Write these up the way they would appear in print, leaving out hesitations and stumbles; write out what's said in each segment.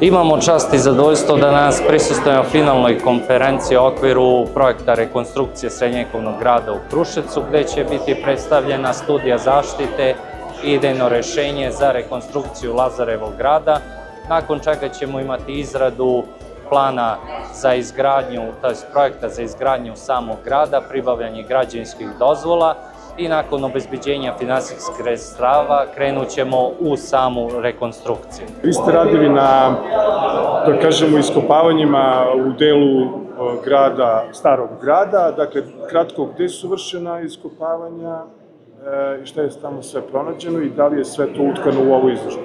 Imamo čast i zadovoljstvo da danas prisustvujemo finalnoj konferenciji u okviru projekta rekonstrukcije srednjevekovnog grada u Kruševcu, gde će biti predstavljena studija zaštite i idejno rešenje za rekonstrukciju Lazarevog grada, nakon čega ćemo imati izradu plana za izgradnju, tj. projekta za izgradnju samog grada, pribavljanje građevinskih dozvola i nakon obezbeđenja finansijskih sredstava krenut ćemo u samu rekonstrukciju. Vi ste radili na, da kažemo, iskopavanjima u delu grada, starog grada, dakle, kratko, gde su vršena iskopavanja i šta je tamo sve pronađeno i da li je sve to utkano u ovu izložbu?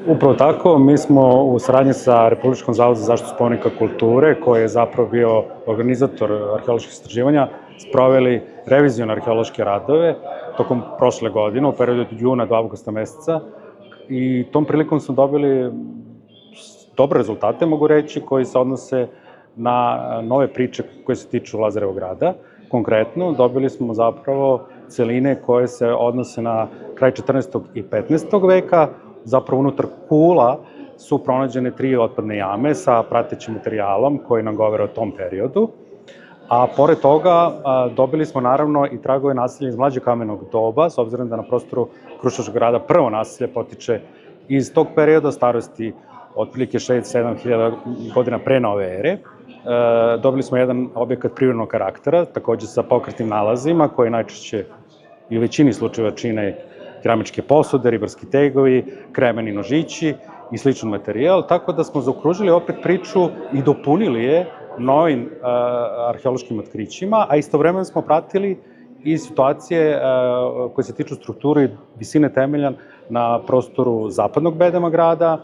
Upravo tako, mi smo u saradnji sa Republičkom zavodom za zaštitu spomenika kulture, koji je zapravo bio organizator arheoloških istraživanja, sproveli revizijone arheološke radove tokom prošle godine, u periodu od juna do avgusta meseca, i tom prilikom smo dobili dobre rezultate, mogu reći, koji se odnose na nove priče koje se tiču Lazarevog grada. Konkretno, dobili smo zapravo celine koje se odnose na kraj 14. i 15. veka, zapravo unutar kula su pronađene 3 otpadne jame sa pratećim materijalom koji nam govore o tom periodu. A pored toga dobili smo naravno i tragove naselja iz mlađeg kamenog doba, s obzirom da na prostoru Kruševčkog grada prvo naselje potiče iz tog perioda starosti otprilike 6-7 hiljada godina pre nove ere. Dobili smo jedan objekat privrednog karaktera, takođe sa pokretnim nalazima, koji najčešće i u većini slučajeva čine keramičke posude, ribarski tegovi, kremeni nožići i sličan materijal, tako da smo zaokružili opet priču i dopunili je novim arheološkim otkrićima, a istovremeno smo pratili i situacije koje se tiču strukture i visine temelja na prostoru zapadnog bedema grada,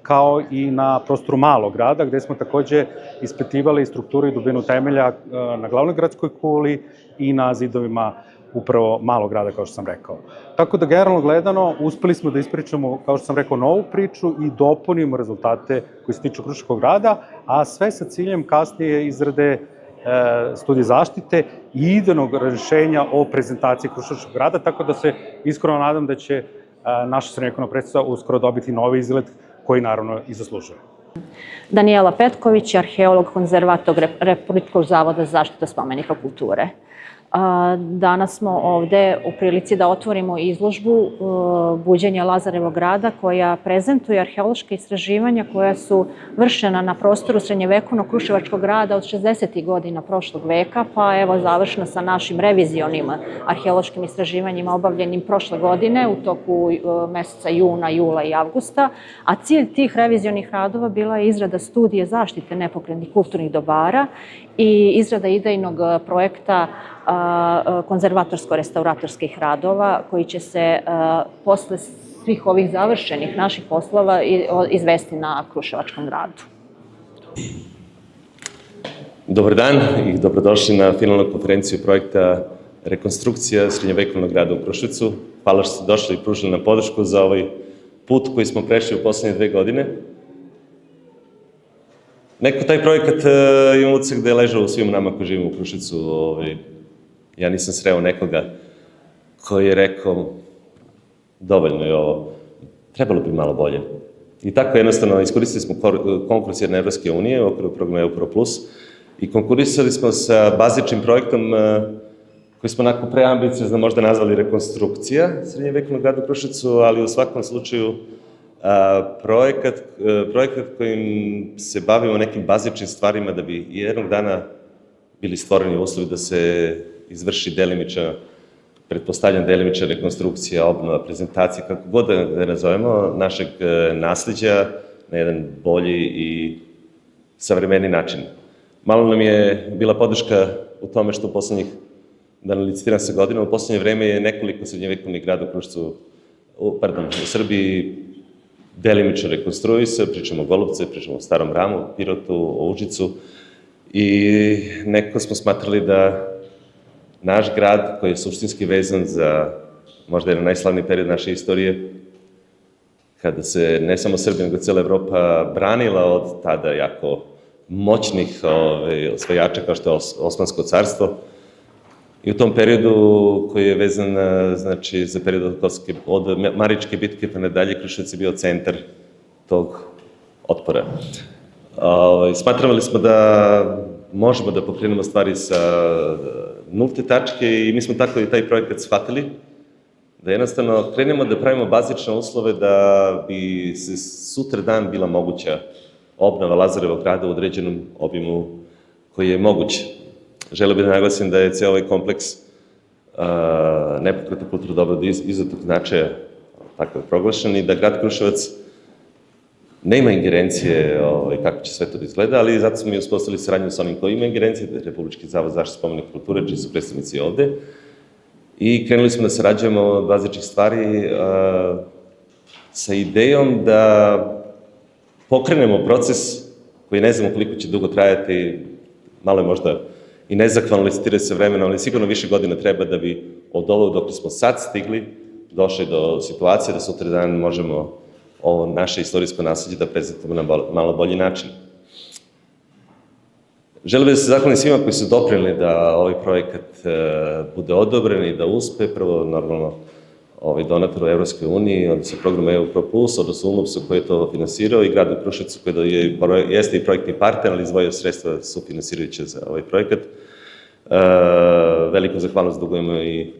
kao i na prostoru malog grada, gde smo takođe ispitivali strukturu i dubinu temelja na glavnoj gradskoj kuli i na zidovima upravo malog grada, kao što sam rekao. Tako da, generalno gledano, uspeli smo da ispričamo, kao što sam rekao, novu priču i dopunimo rezultate koji se tiču Kruševčkog grada, a sve sa ciljem kasnije izrade studije zaštite i idejnog rešenja o prezentaciji Kruševčkog grada, tako da se iskreno nadam da će naša srednjevekovna predstava uskoro dobiti novi izgled koji naravno i zaslužuje. Danijela Petković, arheolog, konzervator Republičkog zavoda za zaštitu spomenika kulture. Danas smo ovde u prilici da otvorimo izložbu Buđenje Lazarevog grada, koja prezentuje arheološke istraživanja koja su vršena na prostoru srednjevekovnog Kruševačkog grada od 60. godina prošlog veka, pa evo završno sa našim revizionim arheološkim istraživanjima obavljenim prošle godine u toku meseca juna, jula i avgusta, a cilj tih revizionih radova bila je izrada studije zaštite nepokretnih kulturnih dobara i izrada idejnog projekta konzervatorsko-restauratorskih radova, koji će se posle svih ovih završenih naših poslova izvesti na Kruševačkom gradu. Dobar dan i dobrodošli na finalnu konferenciju projekta Rekonstrukcija srednjevekovnog grada u Kruševcu. Hvala što ste došli i pružili nam podršku za ovaj put koji smo prešli u poslednje 2 godine. Neko taj projekat imam utisak da je ležao u svim nama koji živimo u Kruševcu. Ja nisam sreo nekoga koji je rekao dovoljno je ovo, trebalo bi malo bolje. I tako jednostavno iskoristili smo konkurs jedne Evropske unije u okviru programa Eupro Plus i konkurisali smo sa bazičnim projektom koji smo onako preambiciozno možda nazvali rekonstrukcija srednjevekovnog grada u Kruševcu, ali u svakom slučaju projekat kojim se bavimo nekim bazičnim stvarima da bi jednog dana bili stvoreni uslovi da se izvrši delimična, pretpostavljam delimična rekonstrukcija, obnova, prezentacija, kako god da nazovemo, našeg nasleđa na jedan bolji i savremeni način. Malo nam je bila podrška u tome što u poslednjih, da ne licitiram sa godinama, u poslednje vreme je nekoliko srednjevekovnih grada u Kruševcu, u Srbiji delimično rekonstruisao, pričamo o Golubce, pričamo o Starom Ramu, Pirotu, o Užicu, i nekako smo smatrali da naš grad, koji je suštinski vezan za možda jedan najslavniji period naše istorije, kada se ne samo Srbija, nego cela Evropa branila od tada jako moćnih osvajača kao što je Osmansko carstvo, i u tom periodu koji je vezan, znači, za period od Maričke bitke pa nadalje, Kruševac je bio centar tog otpora. Smatrali smo da možemo da pokrenemo stvari sa nulte tačke i mi smo tako i taj projekat shvatili, da jednostavno krenemo da pravimo bazične uslove da bi se sutra dan bila moguća obnova Lazarevog grada u određenom obimu koji je moguć. Želeo bih da naglasim da je cijel ovaj kompleks nepokretno kulturno dobro od izuzetnog značaja tako je proglašen i da grad Kruševac nema ingerencije kako će sve to da izgleda, ali zato smo i uspostavili saradnju sa onim koji ima ingerencije, Republički zavod za zaštitu spomenika kulture, čiji su predstavnici ovde. I krenuli smo da sarađujemo od bazičnih stvari sa idejom da pokrenemo proces koji ne znamo koliko će dugo trajati, malo je možda i nezahvalno licitira se vremena, ali sigurno više godina treba da bi od ovog dok smo sad stigli, došli do situacije da sutra dan možemo ovo naše istorijsko nasleđe da prezentujemo na malo bolji način. Želim da se zahvalim svima koji su doprineli da ovaj projekat bude odobren i da uspe. Prvo, normalno, donator u Evropskoj uniji, odnosno program EU Pro Plus, odnosno UNOPS-u koji je to finansirao i gradu Kruševcu koji jeste i projektni partner, ali izdvojio sredstva sufinansirajuće za ovaj projekat. Veliku zahvalnost dugujemo i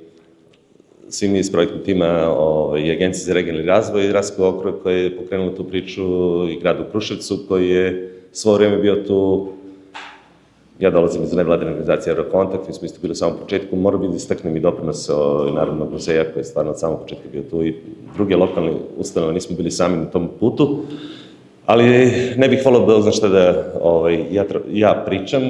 svim iz projektnog tima i Agenciji za regionalni razvoj i Raskog okruga koji je pokrenuo tu priču i gradu Kruševcu koji je svo vreme bio tu. Ja dolazim iz nevladine organizacije Eurokontakt, mi smo isto bili u samom početku, moram biti da istaknem i doprinos Narodnog muzeja koji je stvarno od samog početka bio tu i druge lokalne ustanove, nismo bili sami na tom putu, ali ne bih volao da znam šta da ja pričam.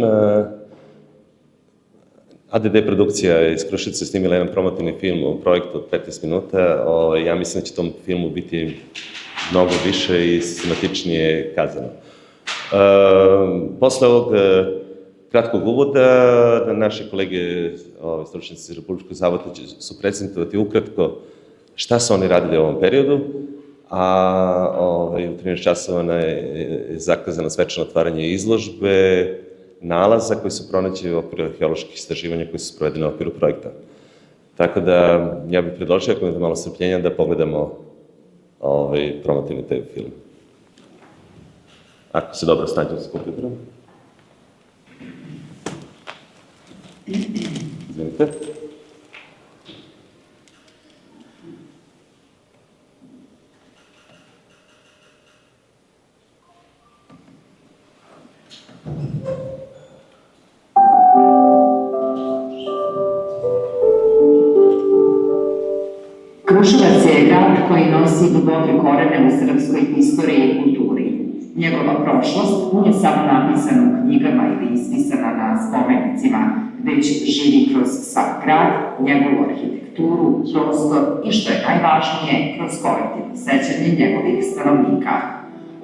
ADD produkcija iz Kruševca snimila jedan promotivni film u projektu od 15 minuta. Ja mislim da će tom filmu biti mnogo više i sistematičnije kazano. Posle ovog kratkog uvoda, naše kolege stručnjaci iz Republičkog zavoda su prezentovati ukratko šta su oni radili u ovom periodu, a u 13 časova je zakazano svečano otvaranje izložbe nalaza koji su pronađeni u okviru arheoloških istraživanja koji su sprovedene u okviru projekta. Tako da, ja bih predložio, ako imate malo strpljenja, da pogledamo promotivni taj film. Ako se dobro snađemo sa kompjuterom. Izvinite. Kruševac je grad koji nosi duboke korene u srpskoj istoriji i kulturi. Njegova prošlost nije samo napisana u knjigama ili ispisana na spomenicima, već živi kroz svak grad, njegovu arhitekturu, prostor i, što je najvažnije, kroz kolektivno sećanje njegovih stanovnika.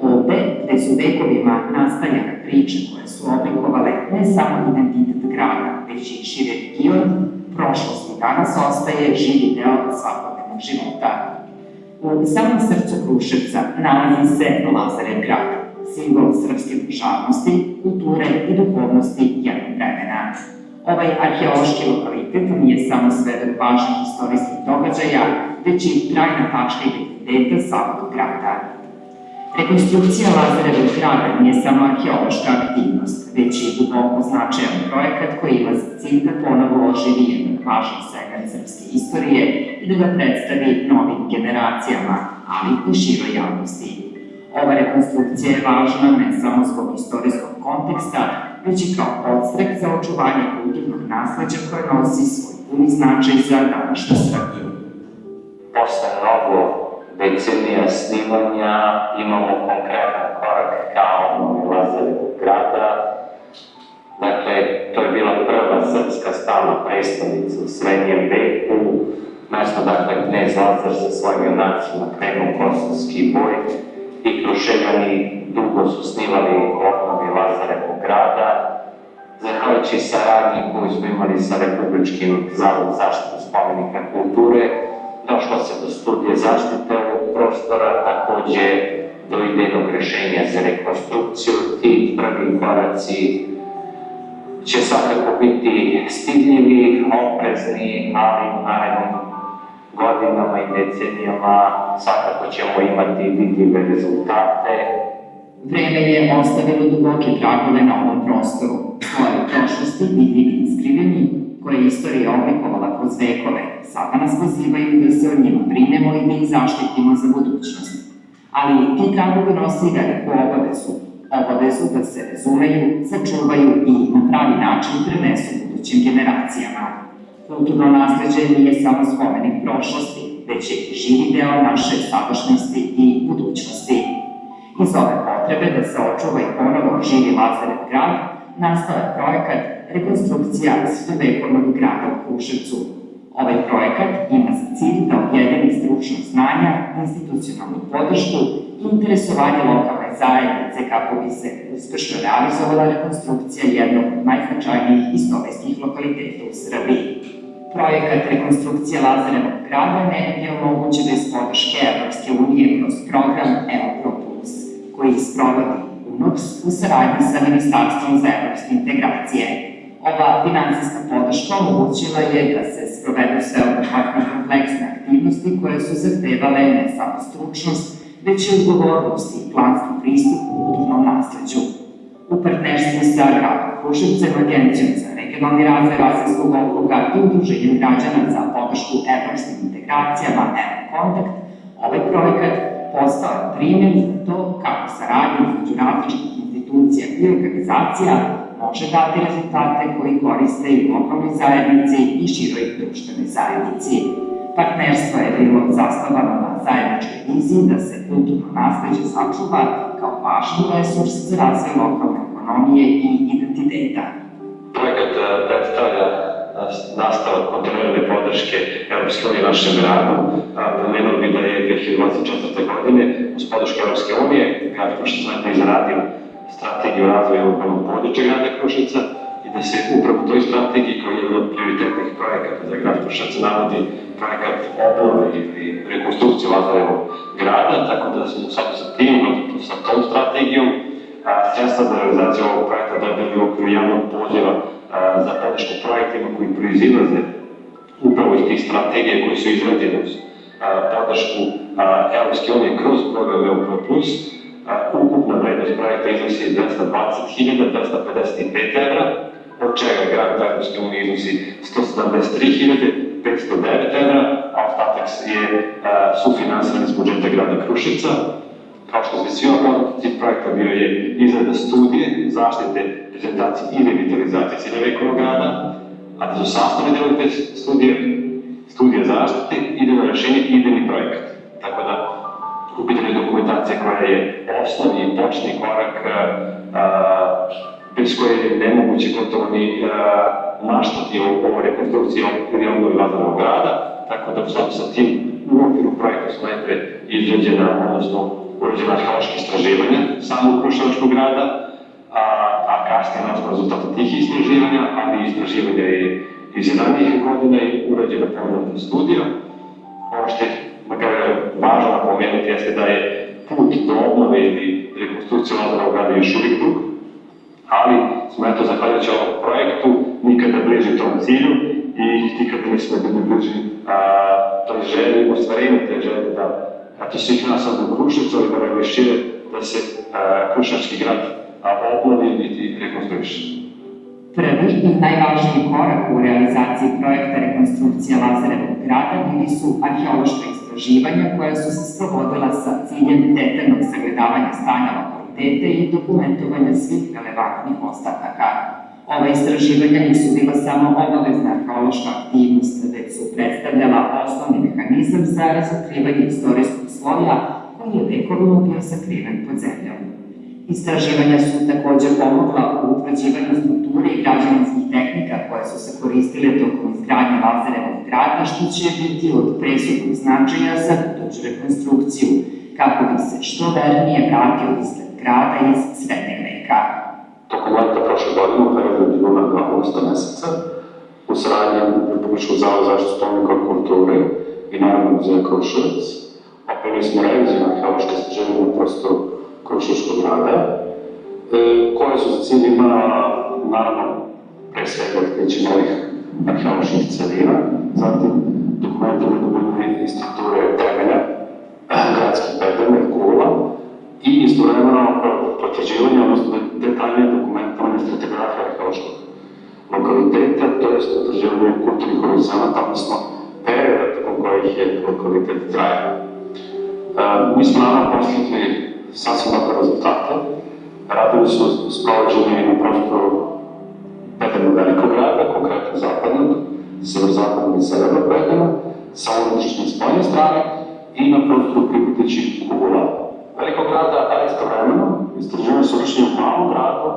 Ovde, gde su vekovima nastajale priče koje su oblikovale ne samo identitet grada, već i širi region, prošlost i danas ostaje živi deo svakodnevnog života. U samom srcu Kruševca nalazi se Lazarev grad, simbol srpske državnosti, kulture i duhovnosti jednog vremena. Ovaj arheološki lokalitet nije samo svedok važnih istorijskih događaja, već i trajna tačka identiteta svakog grada. Rekonstrukcija Lazarevog grada nije samo arheološka aktivnost, već i duboko značajan projekat koji ima za cilj da ponovo oživi jedan važan segment srpske istorije i da ga predstavi novim generacijama, ali i široj javnosti. Ova rekonstrukcija je važna ne samo zbog istorijskog konteksta, već i kao podstrek za očuvanje kulturnog nasleđa koje nosi svoj puni značaj za današnju Srbiju. Posle mnogo decenija snimanja imamo konkretan korak ka obnovi Lazarevog grada. Dakle, to je bila prva srpska stalna prestonica u srednjem veku, mesto dakle knez Lazar sa svojim junacima krenuo kosovski boj i Kruševljani dugo su snimali obnovi Lazarevog grada. Zahvaljujući saradnji koju smo imali sa Republičkim zavodom za zaštitu spomenika kulture, došlo se do studije zaštite ovog prostora, takođe do idejnog rešenja za rekonstrukciju. Ti prvi koraci će svakako biti stidljivi, oprezni, ali u narednim godinama i decenijama svakako ćemo imati vidljive rezultate. Vreme je ostavilo duboke tragove na ovom prostoru, svoje prošlosti vidljivi i iskriveni, koje je istorija oblikovala kroz vekove, sada nas pozivaju da se o njima brinemo i da ih zaštitimo za budućnost. Ali ti tragovi nose i veliku obavezu da se razumeju, sačuvaju i na pravi način prenesu budućim generacijama. Kulturno nasleđe nije samo spomenik prošlosti, već je i živi deo naše sadašnjosti i budućnosti. Iz ove potrebe da se očuva i ponovo živi Lazarev grad, nastao je projekat Rekonstrukcija srednjovekovnog grada u Kruševcu. Ovaj projekat ima za cilj da objedini stručno znanja, institucionalnu podršku i interesovanje lokalne zajednice kako bi se uspešno realizovala rekonstrukcija jednog od najznačajnijih istorijskih lokaliteta u Srbiji. Projekat Rekonstrukcija Lazarevog grada ne bi bio moguće bez podrške Evropske unije kroz program EUPRO+, koji sprovodi UNOPS u saradnji sa Ministarstvom za evropske integracije. Ova finansijska podrška omogućila je da se sprovedu sveobuhvatne kompleksne aktivnosti koje su zahtevale ne samo stručnost, već i odgovornost i planski pristup u kulturnom nasleđu. U partnerstvu sa gradom Kruševcem, Agencijom za regionalni razvoj Rasinskog okruga i Udruženjem građana za podršku evropskim integracijama Eurokontakt, ovaj projekat postao je primjer za to kako saradnja između različitih institucija i organizacija može dati rezultate koji koriste i lokalnoj zajednici i široj društvenoj zajednici. Partnerstvo je bilo zasnovano na zajedničkoj viziji da se kulturno nasleđe sačuva kao važan resurs za razvoj lokalne ekonomije i identiteta. Projekat predstavlja nastavak kontinuirane podrške Evropske unije našem gradu. Pomenuo bi da je 2024. godine uz podršku Evropske unije grad Kruševac izradio strategiju razvoja urbanog područja grada Kruševca i da se upravo u toj strategiji kao jedan od prioritetnih projekata za grad Kruševac navodi projekat obnove ili rekonstrukcije Lazarevog grada, tako da smo sad sa tim, sa tom strategijom, sredstva za realizaciju ovog projekta dobili u okviru javnog poziva za podršku projektima koji proizilaze upravo iz tih strategija koji su izrađene uz podršku Evropske unije kroz program EUPRO+. Ukupna vrednost projekta iznosi 220.255 evra, od čega grant Evropske unije iznosi 173.509 evra, a ostatak je sufinansiran iz budžeta grada Kruševca. Kao što se svima poznati, cilj projekta bio je izrada studije zaštite, prezentacije i revitalizacije srednjovekovnog grada, a da su sastavni deo te studije zaštite, idejno rešenje i idejni projekat. Tako da, u pitanju dokumentacije koja je osnovni i početni korak bez koje je nemoguće gotovo ni maštati o rekonstrukciji ili obnovi Lazarevog grada, tako da u skladu sa tim u okviru projekta su najpre izrađena, odnosno urađena arheološka istraživanja samog Kruševačkog grada, a kasnije na osnovu rezultata tih istraživanja, ali i istraživanja iz ranijih godina i urađena pomenutna studija. Ono što je važno napomenuti jeste da je put do obnove ili rekonstrukcije Lazarevog grada još uvijek dug, ali smo zahvaljujući ovom projektu nikada bliži tom cilju i nikada nismo bili bliži toj želji, ostvarenju te želje da svih nas ovdje u Kruševcu, ali da je šire da se Kruševački grad obnovi i rekonstruiše. Prvi i najvažniji korak u realizaciji projekta Rekonstrukcija Lazarevog grada bili su arheološka istraživanja koja su se sprovodila sa ciljem detaljnog sagledavanja stanja lokalitete i dokumentovanja svih relevantnih ostataka. Ova istraživanja nisu bila samo obavezna arheološka aktivnost, već su predstavljala osnovni mehanizam za razotkrivanje istorijskog sloja koji je vekovima bio sakriven pod zemljom. Istraživanja su također pomogla u utvrđivanju strukture i građevinskih tehnika koje su se koristile tokom izgradnje Lazarevog grada, što će biti od presudnog značaja za buduću rekonstrukciju, kako bi se što vernije vratio izgled grada iz srednjeg veka. Tokom leta prošle godine, u periodu od juna do avgusta meseca, u saradnji Republičkog zavoda za zaštitu spomenika kulture i Narodnog muzeja Kruševac, opravili smo reviziju arheološke istraživanja na prostoru Kruševčkog grada, koje su za cilj imala, naravno, pre svega otkriće novih arheoloških celina, zatim dokumentovanje dubine i strukture temelja, gradskih bedrne, kula i istovremeno utvrđivanja, odnosno detaljnije dokumentovanje stratigrafije arheološkog lokaliteta, to je utvrđivanje kulturnih horizonata, odnosno perioda tokom kojih je lokalitet trajao. Mi smo naravno postigli sasvim dobre rezultate. Radovi su sprovođeni na prostoru Bedenog velikog grada, konkretno zapadnog, severozapadnog i severnog Bedena, sa unutrašnje i spoljne strane i na prostoru priputićih kugula velikog grada, a istovremeno istraživanja su vršenja u malom gradu,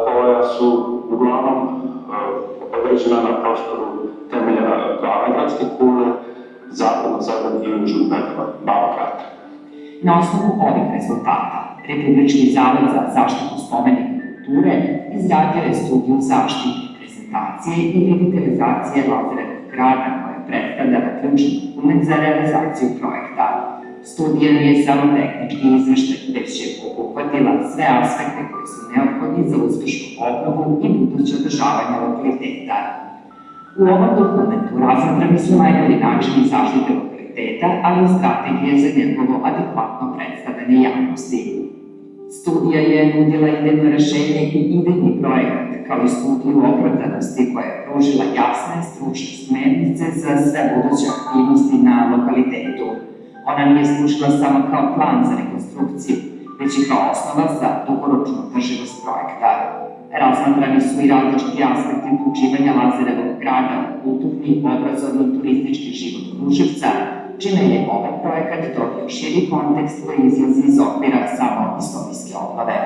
koja su uglavnom određena na prostoru temeljena glavne gradske kule, zapadnog i južnog Bedena, malog grada. Na osnovu ovih rezultata, Republički zavod za zaštitu spomenika kulture izradio je studiju zaštite, prezentacije i revitalizacije Lazarevog grada koja predstavlja ključni dokument za realizaciju projekta. Studija nije samo tehnički izveštaj, već je obuhvatila sve aspekte koji su neophodni za uspešnu obnovu i buduće održavanje lokaliteta. U ovom dokumentu razmatrani su najbolji načini zaštite lokaliteta, ali i strategije za njegovo adekvatno predstavljanje javnosti. Studija je nudila idejno rešenje i idejni projekat, kao i studiju opravdanosti koja je pružila jasne stručne smernice za sve buduće aktivnosti na lokalitetu. Ona nije služila samo kao plan za rekonstrukciju, već i kao osnova za dugoročnu održivost projekta. Razmatrani su i različiti aspekti uključivanja Lazarevog grada u kulturni, obrazovni i turistički život Kruševca, čime je ovaj projekat dobio širi kontekst koji izlazi iz okvira samo istorijske obnove.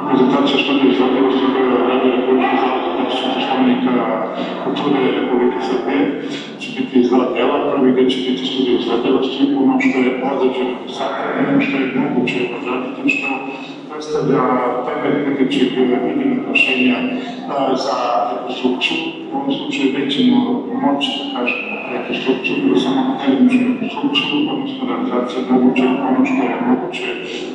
Prezentacija studije izvodivosti koja radi Republički zavod za zaštitu spomenika kulture Republike Srbije će biti iz dva dela. Prvi gde će biti studija izvodivosti, ono što je određeno do sada i ono što je moguće odraditi, što predstavlja temelj budućeg idejnog rešenja za rekonstrukciju. U ovom slučaju nećemo moći da kažemo rekonstrukciju, ili samo delimičnu rekonstrukciju, odnosno realizacija moguće ono što je moguće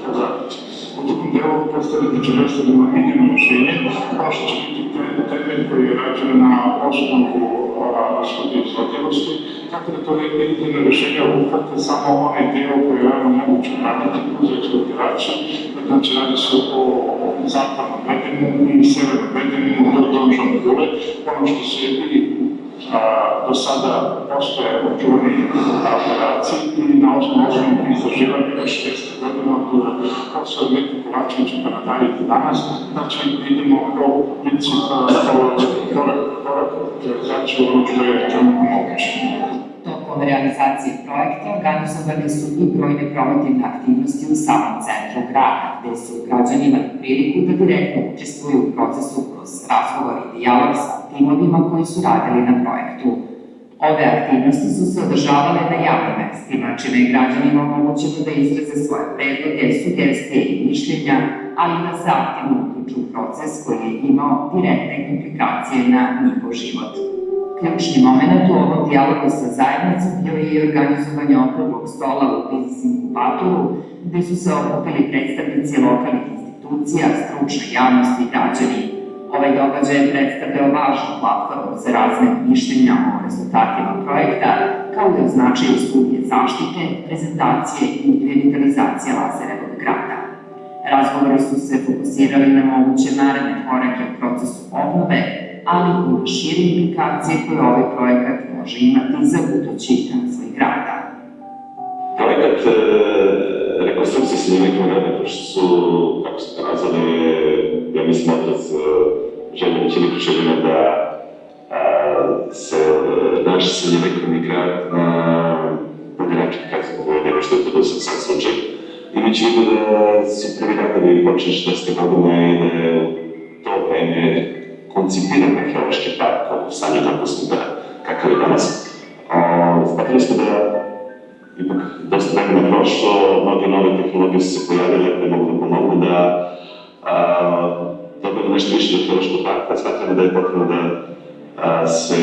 odraditi. U drugom delu predstavljati će predstavljeno idejno rešenje, kao što će biti temelj koji je rađen na osnovu studije izvodivosti, tako da to idejno rešenje obuhvata samo onaj deo koji je realno moguće raditi kroz eksploataciju. Znači, radi se o zapadnom Bedenu i severnom Bedenu do Donžone kule, ono što se i do sada postoje očuvani podaci i na osnovu istraživanja 60 godina od profesora Mirka Kovačevića pa nadalje do danas, znači idemo po princip korak realizaciju ono što je trenutno moguće. Tokom realizacije projekta organizovane su i brojne promotivne aktivnosti u samom centru grada, gde su građani imali priliku da direktno učestvuju u procesu kroz razgovor i dijalog sa timovima koji su radili na projektu. Ove aktivnosti su se održavale na javnim mestima, čime je građanima omogućeno da izraze svoje predloge, sugestije i mišljenja, ali i da se aktivno uključu u proces koji je imao direktne implikacije na njihov život. Ključni moment u ovom dijalogu sa zajednicom bio je i organizovanje okruglog stola u Biznis inkubatoru, gde su se okupili predstavnici lokalnih institucija, stručne javnosti i građani. Ovaj događaj je predstavljao važnu platformu za razmenu mišljenja o rezultatima projekta, kao i o značaju studije zaštite, prezentacije i revitalizacije Lazarevog grada. Razgovori su se fokusirali na moguće naredne korake u procesu obnove, ali i na šire implikacije koje ovaj projekat može imati za budući razvoj grada. Projekat rekonstrukcije Srednjoveknog grada, kao što su, kako ste nazvali, ja mislim, odraz želje većine Kruševljana da se naš srednjovekovni grad bude način nego što je to do sad slučaj. Imajući vidu da su prvi radovi počeli 60. godine i da je to vreme koncipiran arheološki park u stanju kakav je danas. Shvatili smo da ipak dosta vremena prošlo, mnoge nove tehnologije su se pojavile koje mogu da pomogu da dobijemo nešto više od arheološkog parka. Shvatili da je potrebno da se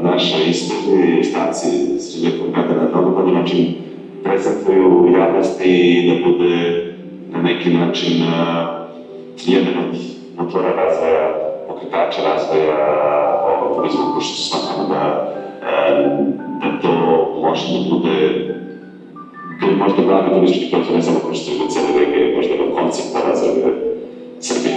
naša istorija i ostaci srednjovekovnog grada na mnogo bolji način prezentuju javnosti i da bude na neki način jedan od motora razvoja, pokretača razvoja turizma u Kruševcu. Smatramo da to može da bude možda glavni turistički projekat ne samo Kruševca, nego cele regije, možda kao koncept razvoja Srbije.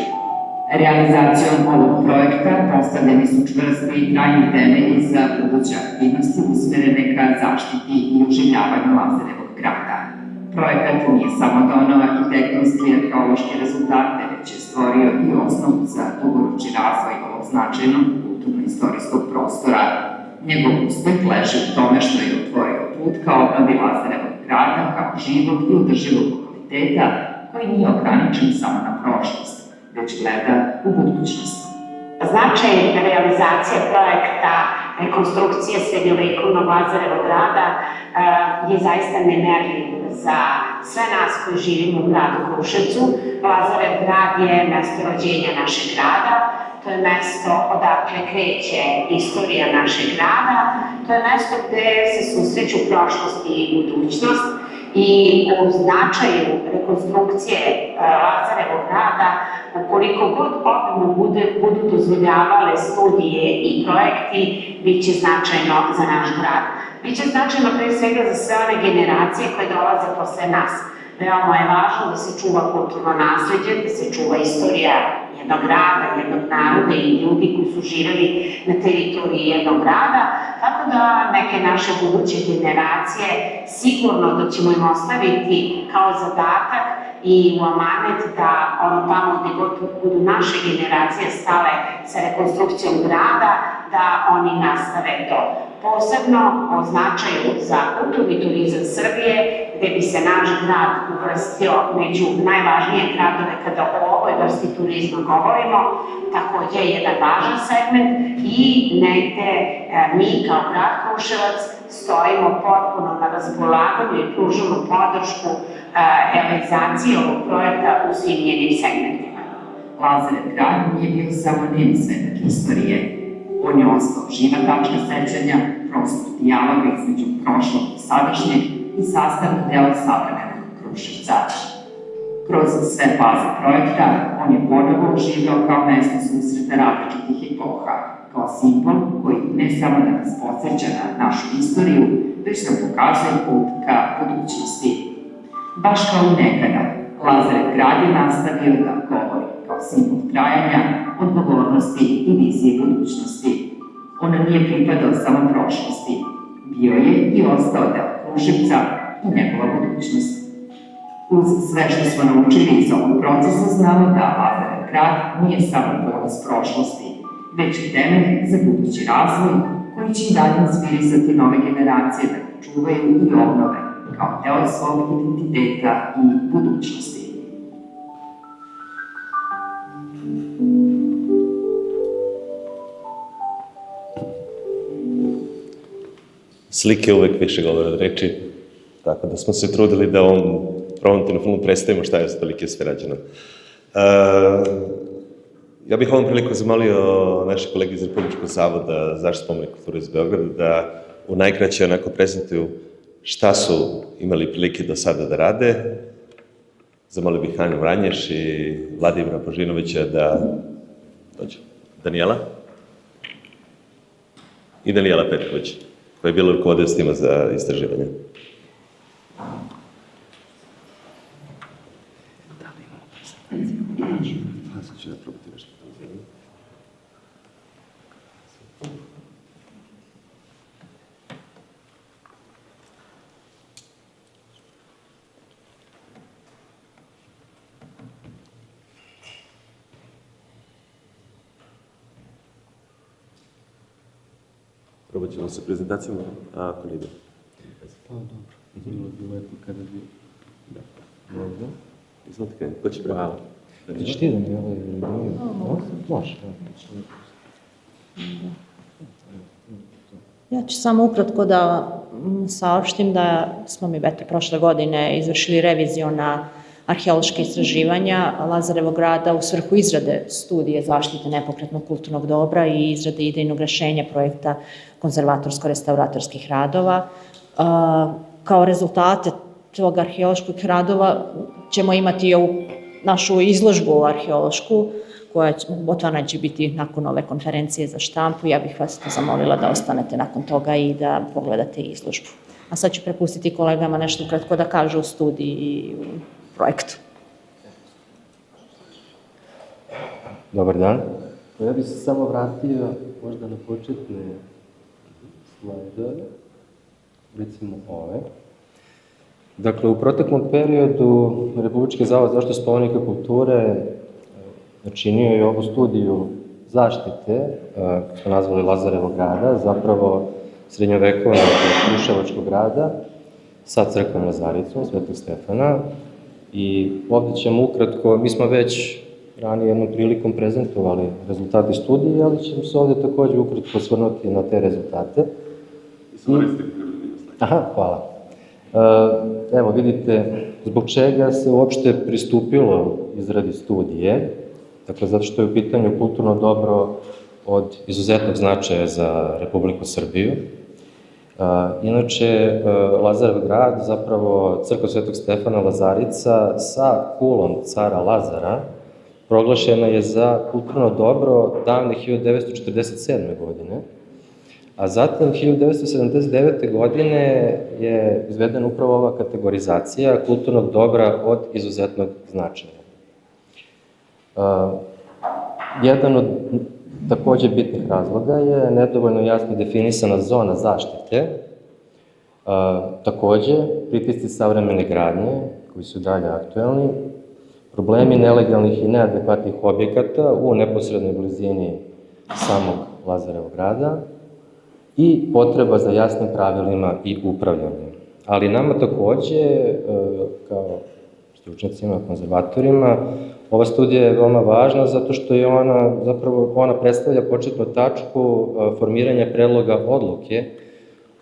Realizacijom ovog projekta postavljeni su čvrsti i trajni temelji za buduće aktivnosti usmerene ka zaštiti i oživljavanju Lazarevog grada. Projekat nije samo doneo arhitektonske i arheološke rezultate, već je stvorio i osnovu za dugoročni razvoj ovog značajnog kulturno-istorijskog prostora. Njegov uspeh leži u tome što je otvorio put ka obnovi Lazarevog grada kao živog i održivog lokaliteta koji nije ograničen samo na prošlost, već gleda u budućnost. Značaj realizacije projekta rekonstrukcije srednjovekovnog Lazarevog grada je zaista nemerljiv za sve nas koji živimo u gradu Kruševcu. Lazarev grad je mesto rođenja našeg grada, to je mesto odakle kreće istorija našeg grada, to je mesto gde se susreću prošlost i budućnost i u značaju rekonstrukcije Lazarevog grada, ukoliko god obimno budu dozvoljavale studije i projekti, bit će značajno za naš grad. Biće značajno pre svega za sve one generacije koje dolaze posle nas. Veoma je važno da se čuva kulturno nasleđe, da se čuva istorija jednog grada, jednog naroda i ljudi koji su živeli na teritoriji jednog grada, tako da neke naše buduće generacije sigurno da ćemo im ostaviti kao zadatak i u amanet da ono tamo gde god budu naše generacije stale sa rekonstrukcijom grada, da oni nastave to. Posebno o značaju za kulturni turizam Srbije, gde bi se naš grad uvrstio među najvažnije gradove kada o ovoj vrsti turizma govorimo, takođe je jedan važan segment i negde mi kao grad Kruševac stojimo potpuno na raspolaganju i pružamo podršku realizaciji ovog projekta u svim njenim segmentima. Lazarev grad nije bio samo njen svetak istorije. On je ostao živa tačka sećanja, prostor dijaloga između prošlog i sadašnjeg i sastavni deo savremenog Kruševca. Kroz sve faze projekta, on je ponovo oživao kao mesto susreta različitih epoha, kao simbol koji ne samo da nas podsjeća na našu istoriju, već nam pokazuje put ka budućnosti. Baš kao i nekada, Lazarev grad je nastavio da govori kao simbol trajanja, odgovornosti i vizije budućnosti. On nije pripadao samo prošlosti, bio je i ostao deo Kruševca i njegova budućnost. Uz sve što smo naučili iz ovog procesa znamo da Lazarev grad nije samo poraz prošlosti, već i temelj za budući razvoj koji će i dalje inspirisati nove generacije da ga čuvaju i obnove kao deo svog identiteta i budućnosti. Slike uvek više govore od reči, tako da smo se trudili da ovom promotivnom filmu predstavimo šta je za tolike sve rađeno. Ja bih ovom priliku zamolio naše kolege iz Republičkog zavoda za zaštitu spomenika kulture iz Beograda da u najkraće onako prezentuju šta su imali prilike do sada da rade. Zamolio bih Anju Vranješ i Vladimira Božinovića da dođu. Danijela? I Danijela Petković, koja je bila rukovodilac tima za istraživanje. Sad ću da probati nešto. Probat ćemo sa prezentacijom, a ako ne ide. Pa dobro, bilo bi lepo kada bi... Da. Možda. Izvolite kada, ko će pravo? Hvala. Vidiš ti da mi ovaj video? Može. Ja ću samo ukratko da saopštim da smo mi prošle godine izvršili reviziju na arheološke istraživanja Lazarevog grada u svrhu izrade studije zaštite nepokretnog kulturnog dobra i izrade idejnog rešenja projekta konzervatorsko-restauratorskih radova. Kao rezultate tog arheološkog radova ćemo imati i ovu našu izložbu arheološku, koja otvorena će biti nakon ove konferencije za štampu. Ja bih vas zamolila da ostanete nakon toga i da pogledate izložbu. A sad ću prepustiti kolegama nešto ukratko da kažu o studiji i u projektu. Dobar dan. Ja bih se samo vratio možda na početne slajdove, recimo ove. Dakle, u proteklom periodu Republički zavod za zaštitu spomenika kulture načinio je ovu studiju zaštite, kako smo nazvali Lazarevog grada, zapravo srednjovekovnog Kruševačkog grada sa crkvom Lazaricom, Svetog Stefana. I ovde ćemo ukratko, mi smo već ranije jednom prilikom prezentovali rezultate studije, ali ćemo se ovde takođe ukratko osvrnuti na te rezultate. Aha, hvala. Evo, vidite, zbog čega se uopšte pristupilo izradi studije, dakle, zato što je u pitanju kulturno dobro od izuzetnog značaja za Republiku Srbiju. Inače, Lazarev grad, zapravo crkva Svetog Stefana Lazarica sa kulom cara Lazara, proglašena je za kulturno dobro davne 1947. godine, a zatim 1979. godine je izvedena upravo ova kategorizacija kulturnog dobra od izuzetnog značaja. Jedan od takođe bitnih razloga je nedovoljno jasno definisana zona zaštite, takođe pritisci savremene gradnje, koji su dalje aktuelni, problemi nelegalnih i neadekvatnih objekata u neposrednoj blizini samog Lazarevog grada i potreba za jasnim pravilima i upravljanjem. Ali nama takođe, kao stručnjacima, konzervatorima, ova studija je veoma važna zato što je ona predstavlja početnu tačku formiranja predloga odluke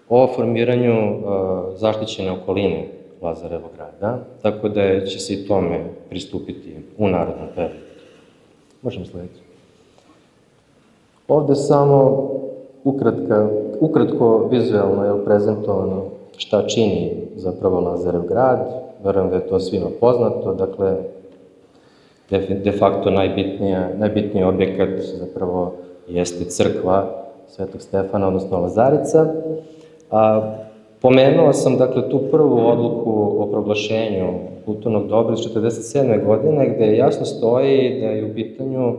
o formiranju zaštićene okoline Lazarevog grada, tako da će se i tome pristupiti u narednom periodu. Možemo sledeći. Ovde samo ukratko vizualno je prezentovano šta čini zapravo Lazarev grad. Verujem da je to svima poznato, dakle, de facto najbitniji objekat zapravo jeste crkva Svetog Stefana, odnosno Lazarica. Pomenuo sam, dakle, tu prvu odluku o proglašenju kulturnog dobra iz 1947. godine, gde jasno stoji da je u pitanju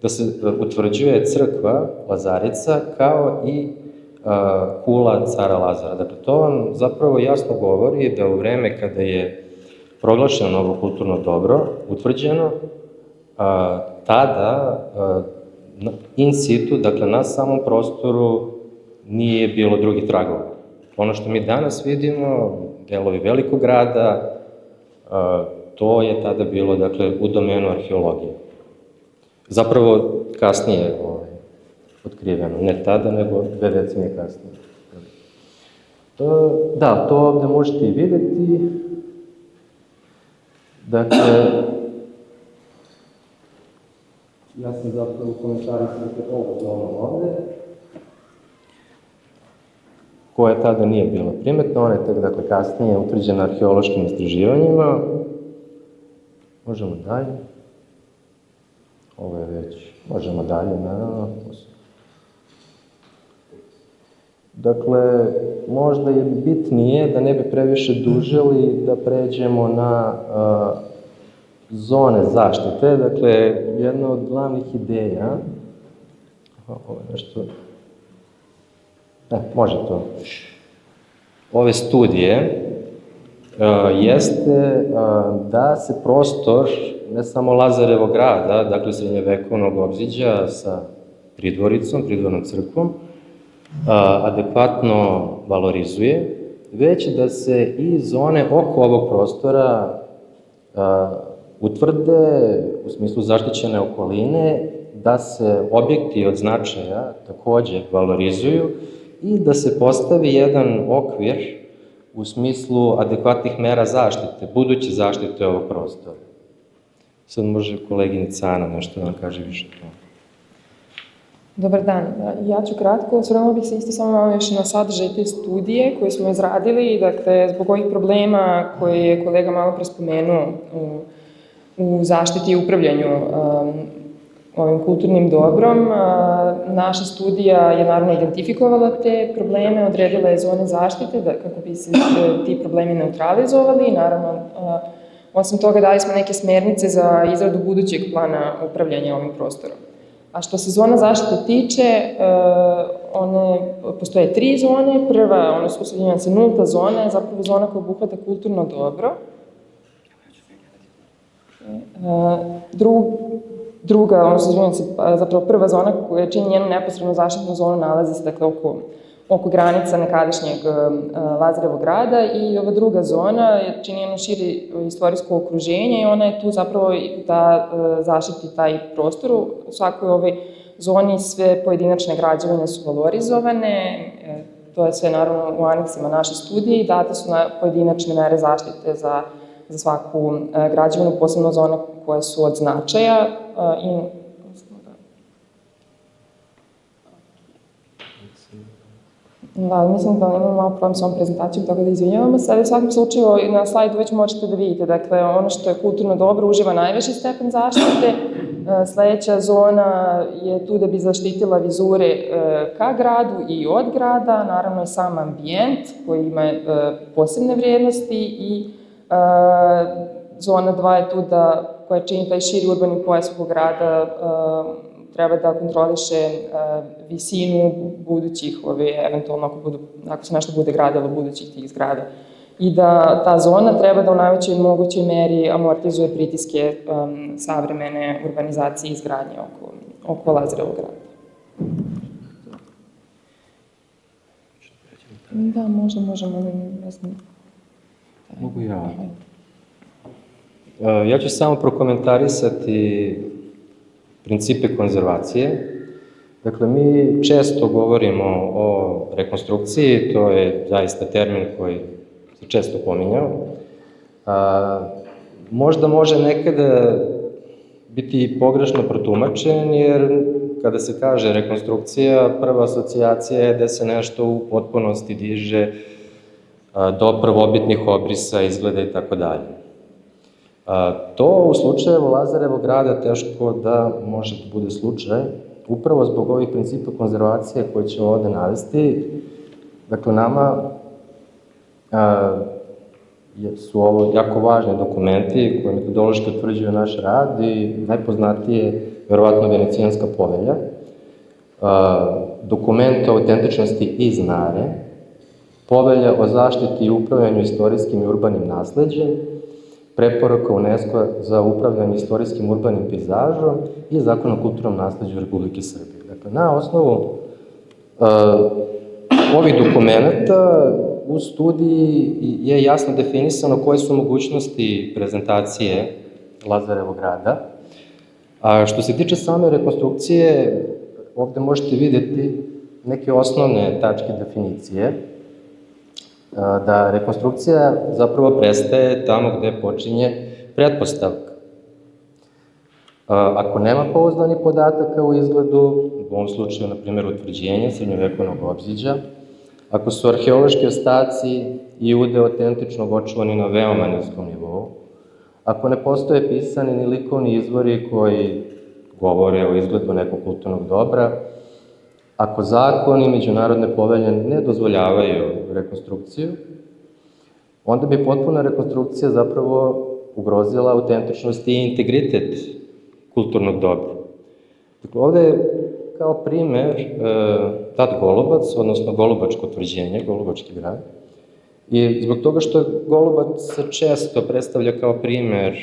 da se utvrđuje crkva Lazarica kao i kula cara Lazara. Dakle, to vam zapravo jasno govori da u vreme kada je proglašeno ovo kulturno dobro, utvrđeno, tada in situ, dakle, na samom prostoru nije bilo drugih tragova. Ono što mi danas vidimo, delovi velikog grada, to je tada bilo, dakle, u domenu arheologije. Zapravo kasnije otkriveno, ne tada, nego 2 decenije kasnije. Da, to ovde možete i videti. Dakle, ja sam zapravo u komentarima ovo zonu ovde, koja tada nije bila primetna, ona je tek, dakle, kasnije utvrđena arheološkim istraživanjima. Možemo dalje. Ovo je već, možemo dalje, naravno. Dakle, možda je bitnije da ne bi previše dužili da pređemo na zone zaštite. Dakle, jedna od glavnih ideja, ovo je nešto, može to, ove studije, jeste da se prostor, ne samo Lazarevog grada, dakle srednjevekovnog obziđa sa pridvoricom, pridvornom crkvom, adekvatno valorizuje, već da se i zone oko ovog prostora utvrde u smislu zaštićene okoline, da se objekti od značaja takođe valorizuju i da se postavi jedan okvir u smislu adekvatnih mera zaštite, buduće zaštite ovog prostora. Sad može koleginica Ana nešto da nam kaže više o tome. Dobar dan, ja ću kratko, osvrnula bih se isto samo malo još na sadržaj te studije koje smo izradili, dakle, zbog ovih problema koje je kolega malo pre spomenuo u zaštiti i upravljanju ovim kulturnim dobrom. Naša studija je naravno identifikovala te probleme, odredila je zone zaštite kako bi se ti problemi neutralizovali i naravno osim toga dali smo neke smernice za izradu budućeg plana upravljanja ovim prostorom. A što se zona zaštite tiče, postoje 3 zone. Prva, uslovljena se nulta zona, je zapravo zona koja obuhvata kulturno dobro. Druga, zapravo prva zona koja čini njenu neposrednu zaštitnu zonu nalazi se dakle oko granica nekadašnjeg Lazarevog grada i ova druga zona čini jedno šire istorijsko okruženje i ona je tu zapravo da zaštiti taj prostor. U svakoj ovoj zoni sve pojedinačne građevine su valorizovane, to je sve naravno u aneksima naše studije i date su pojedinačne mere zaštite za svaku građevinu, posebno za one koje su od značaja. Da, mislim da imamo malo problem s ovom prezentacijom, tako da izvinjavamo se, ali u svakom slučaju na slajdu već možete da vidite, dakle ono što je kulturno dobro uživa najviši stepen zaštite, sledeća zona je tu da bi zaštitila vizure ka gradu i od grada, naravno i sam ambijent koji ima posebne vrijednosti i zona 2 je tu koja čini taj širi urbani pojas oko grada, treba da kontroliše visinu budućih, eventualno ako se nešto bude gradilo budućih tih zgrada. I da ta zona treba da u najvećoj mogućoj meri amortizuje pritiske savremene urbanizacije i izgradnje oko Lazarevog grada. Da, možemo, ne znam. Mogu ja. Ja ću samo prokomentarisati principe konzervacije. Dakle, mi često govorimo o rekonstrukciji, to je zaista termin koji se često pominjao. Možda može nekada biti pogrešno protumačen, jer kada se kaže rekonstrukcija, prva asocijacija je da se nešto u potpunosti diže do prvobitnih obrisa, izgleda i tako dalje. To u slučaju Lazarevog grada teško da može da bude slučaj, upravo zbog ovih principa konzervacije koje ćemo ovde navesti. Dakle, nama su ovo jako važni dokumenti koji metodološki utvrđuju naš rad i najpoznatiji je verovatno Venecijanska povelja, dokument o autentičnosti iz Nare, povelja o zaštiti i upravljanju istorijskim i urbanim nasleđem, preporuka UNESCO za upravljanje istorijskim urbanim pejzažom i Zakon o kulturnom nasleđu Republike Srbije. Dakle, na osnovu ovih dokumenta u studiji je jasno definisano koje su mogućnosti prezentacije Lazarevog grada. A što se tiče same rekonstrukcije, ovde možete videti neke osnovne tačke definicije, da rekonstrukcija zapravo prestaje tamo gde počinje pretpostavka. Ako nema pouzdanih podataka u izgledu, u ovom slučaju, na primjer, utvrđenje srednjovekovnog opziđa, ako su arheološki ostaci i udeo autentičnog očuvani na veoma niskom nivou, ako ne postoje pisani ni likovni izvori koji govore o izgledu nekog kulturnog dobra, ako zakon i međunarodne povelje ne dozvoljavaju rekonstrukciju, onda bi potpuna rekonstrukcija zapravo ugrozila autentičnost i integritet kulturnog dobra. Dakle, ovde je kao primer dat Golubac, odnosno Golubačko tvrđenje, Golubački grad. I zbog toga što Golubac se često predstavlja kao primer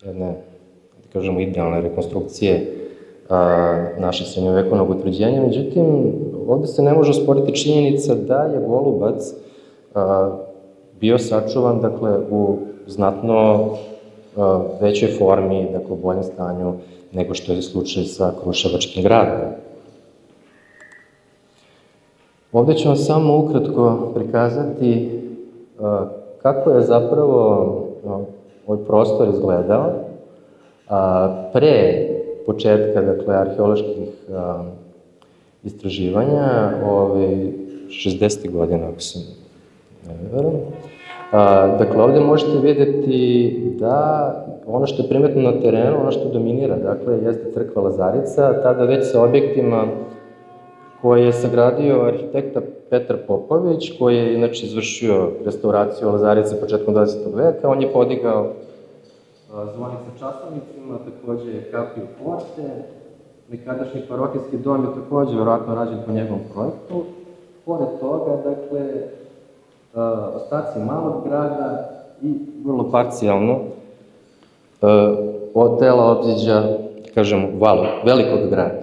jedne, da kažemo, idealne rekonstrukcije naše srednjovekovnog utvrđenja. Međutim, ovde se ne može osporiti činjenica da je Golubac bio sačuvan, dakle, u znatno većoj formi, dakle, u boljem stanju nego što je slučaj sa Kruševačkim gradom. Ovde ću vam samo ukratko prikazati kako je zapravo ovaj prostor izgledao pre početka, dakle, arheoloških istraživanja, 60. godina, ako se ne verujem. Dakle, ovde možete videti da ono što je primetno na terenu, ono što dominira, dakle, jeste crkva Lazarica, tada već sa objektima koje je sagradio arhitekta Petar Popović, koji je inače izvršio restauraciju Lazarice početkom 20. veka. On je podigao zvonik sa časovnicima, takođe kapiju porte, nekadašnji parohijski dom je takođe verovatno rađen po njegovom projektu. Pored toga, dakle, ostaci malog grada i vrlo parcijalno od dela obziđa, kažemo, velikog grada.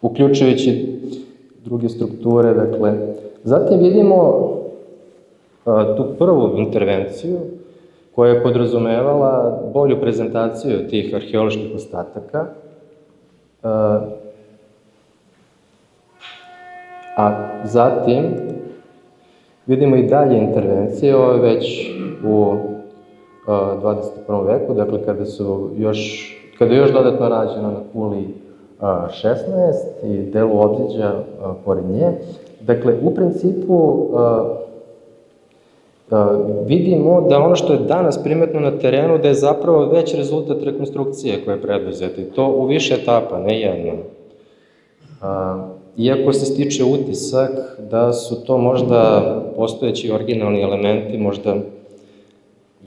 Uključujući druge strukture, dakle. Zatim vidimo tu prvu intervenciju koja je podrazumevala bolju prezentaciju tih arheoloških ostataka, a zatim vidimo i dalje intervencije, ovo je već u 21. veku, dakle kada je još dodatno rađeno na kuli 16 i delu obziđa pored nje. Dakle, u principu vidimo da ono što je danas primetno na terenu, da je zapravo već rezultat rekonstrukcije koja je preduzeta i to u više etapa, ne jednom. Iako se stiče utisak da su to možda postojeći originalni elementi, možda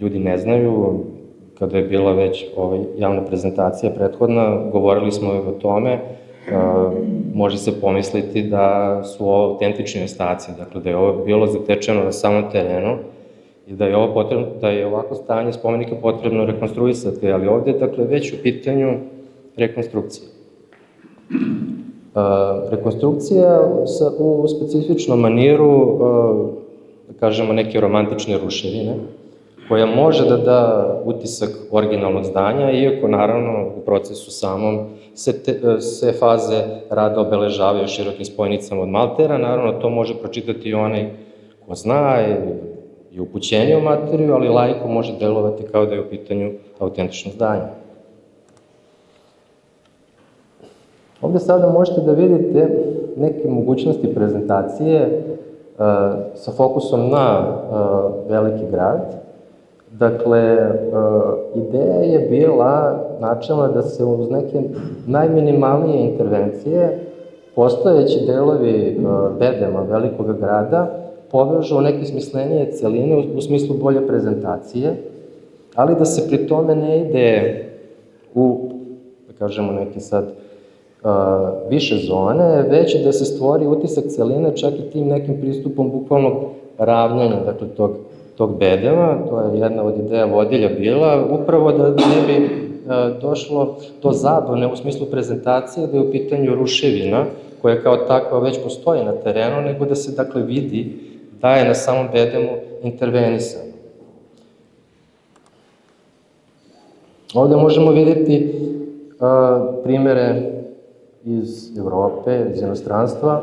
ljudi ne znaju, kada je bila već javna prezentacija prethodna, govorili smo o tome, može se pomisliti da su ovo autentični ostaci, dakle da je ovo bilo zatečeno na samom terenu i da je ovako stanje spomenika potrebno rekonstruisati, ali ovde je dakle već u pitanju rekonstrukcija. Rekonstrukcija u specifičnom maniru, da kažemo, neke romantične ruševine, koja može da da utisak originalnog zdanja, iako naravno u procesu samom se faze rada obeležavaju širokim spojnicama od maltera, naravno to može pročitati i onaj ko zna i upućenje u materiju, ali laiku može delovati kao da je u pitanju autentično zdanje. Ovde sada možete da vidite neke mogućnosti prezentacije sa fokusom na veliki grad. Dakle, ideja je bila načelna da se uz neke najminimalnije intervencije postojeći delovi bedema velikog grada povežu u neke smislenije celine u smislu bolje prezentacije, ali da se pri tome ne ide u, da kažemo, neke sad više zone, već da se stvori utisak celine čak i tim nekim pristupom bukvalnog ravnjanja, dakle, tog bedema. To je jedna od ideja vodilja bila, upravo da ne bi došlo do zabune u smislu prezentacije, da je u pitanju ruševina, koja kao takva već postoji na terenu, nego da se, dakle, vidi da je na samom bedemu intervenisano. Ovde možemo vidjeti primere iz Evrope, iz inostranstva,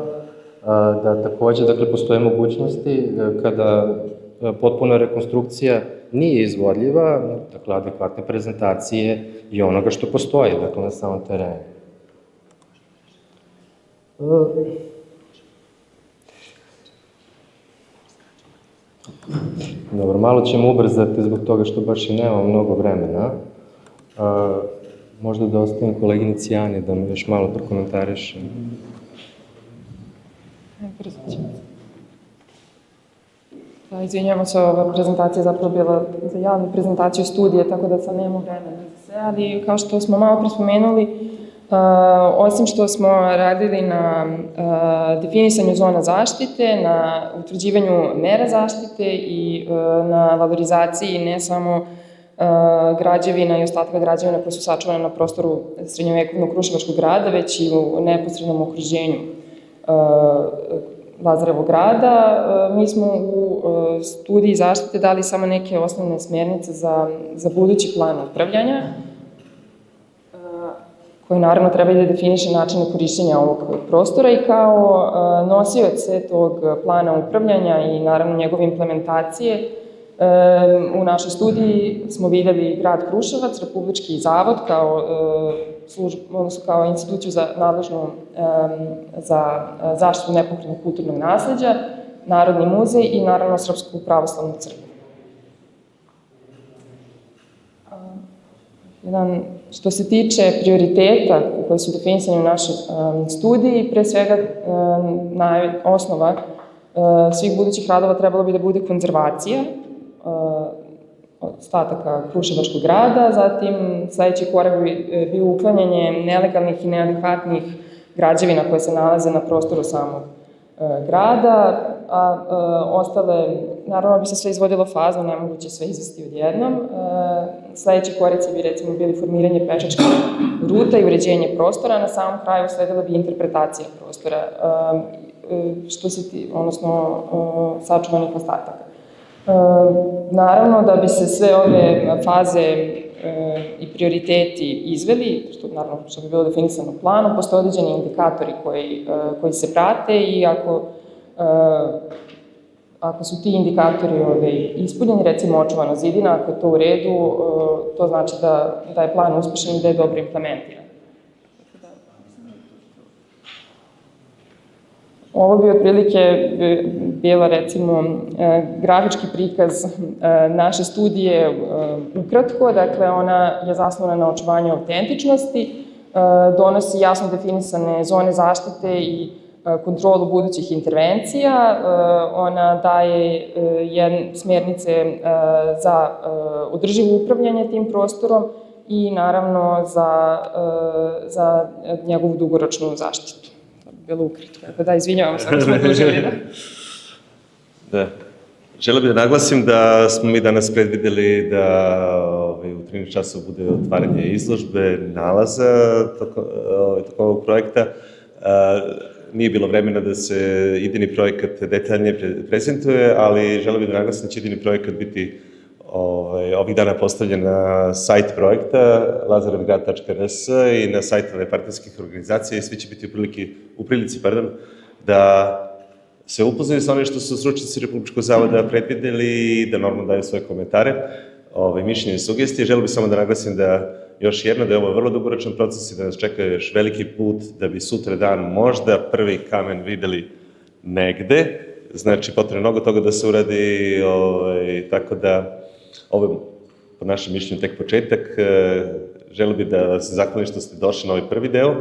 da takođe, dakle, postoje mogućnosti kada potpuna rekonstrukcija nije izvodljiva, dakle, adekvatne prezentacije i onoga što postoji, dakle, na samom terenu. Dobro, malo ćemo ubrzati zbog toga što baš i nemamo mnogo vremena. Možda da ostavim koleginici Ani da mi još malo prokomentariše. Brzo ćemo. Izvinjamo se, ova prezentacija je zapravo bila za javnu prezentaciju studije, tako da sad nemamo vremena za sve, ali kao što smo malo prespomenuli, osim što smo radili na definisanju zona zaštite, na utvrđivanju mera zaštite i na valorizaciji ne samo građevina i ostatka građevina koje su sačuvane na prostoru srednjovekovnog Kruševačkog grada, već i u neposrednom okruženju Lazarevog grada. Mi smo u studiji zaštite dali samo neke osnovne smjernice za budući plan upravljanja, koji naravno treba da definiše načine korišćenja ovog prostora i kao nosioce tog plana upravljanja i naravno njegove implementacije. U našoj studiji smo videli grad Kruševac, Republički zavod kao instituciju nadležnu za zaštitu nepokretnog kulturnog nasleđa, Narodni muzej i naravno Srpsku pravoslavnu crkvu. Što se tiče prioriteta koji su definisani u našoj studiji, pre svega osnova svih budućih radova trebalo bi da bude konzervacija ostataka Kruševačkog grada, zatim sledeći korak bi bio uklanjanje nelegalnih i neadekvatnih građevina koje se nalaze na prostoru samog grada, a ostale, naravno bi se sve izvodilo fazno, nemoguće sve izvesti odjednom. Sledeći koraci bi recimo bili formiranje pešačkih ruta i uređenje prostora, a na samom kraju sledila bi interpretacija prostora, odnosno sačuvanih ostataka. Naravno, da bi se sve ove faze i prioriteti izveli, što bi bilo definisano u planu, postoje određeni indikatori koji se prate i ako su ti indikatori ispunjeni, recimo očuvana zidina, ako je to u redu, to znači da je plan uspešan i da je dobro implementiran. Ovo bi otprilike bila, recimo, grafički prikaz naše studije ukratko. Dakle, ona je zasnovana na očuvanju autentičnosti, donosi jasno definisane zone zaštite i kontrolu budućih intervencija. Ona daje smernice za održivo upravljanje tim prostorom i, naravno, za njegovu dugoročnu zaštitu. Bilo ukratko. Tako da, izvinjavam se ako smo odužili. Da. Želeo bih da naglasim da smo mi danas predvideli da u 13 časova bude otvaranje izložbe, nalaza tokom ovog projekta. Nije bilo vremena da se idejni projekat detaljnije prezentuje, ali želeo bih da naglasim da će idejni projekat biti ovih dana postavljen na sajt projekta lazarevgrad.rs i na sajtove partnerskih organizacija i svi će biti u prilici da se upoznaju sa onim što su stručnjaci Republičkog zavoda predvideli i da normalno daju svoje komentare, mišljenje i sugestije. Želeo bih samo da naglasim da još jedno, da je ovo vrlo dugoročan proces i da nas čeka još veliki put da bi sutra dan možda prvi kamen videli negde. Znači, potrebno mnogo toga da se uradi, tako da ovo je, po našem mišljenju, tek početak. Želeo bih da vas zahvalim što ste došli na ovaj prvi deo.